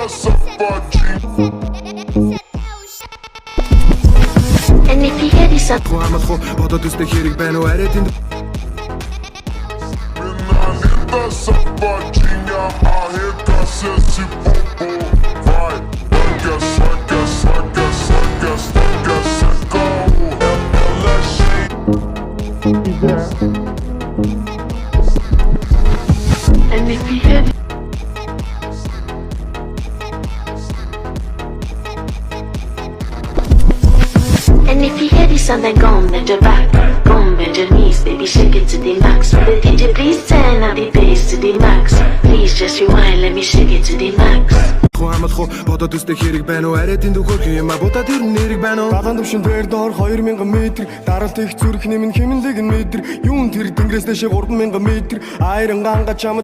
And if you hear this, Хамаахгүй бодоод үздэг хэрэг байна уу арай тэнд and if you hear And if you hear this sound, then go on, bend your back. Go on, bend your knees, baby, shake it to the max. The DJ, please turn up the bass to the max. Please just rewind, let me shake it to the max. Хамаахгүй бодоод үздэг хэрэг байна уу арай тэнд өгөх юм а будаад ер нь нэрэг байна уу Галан төвшин дээр доор 2000 м даралт их зүрх нэмэн хэмнэлэг нь метр юун тэр тэнгэрээс дэше 3000 м айран ганга чам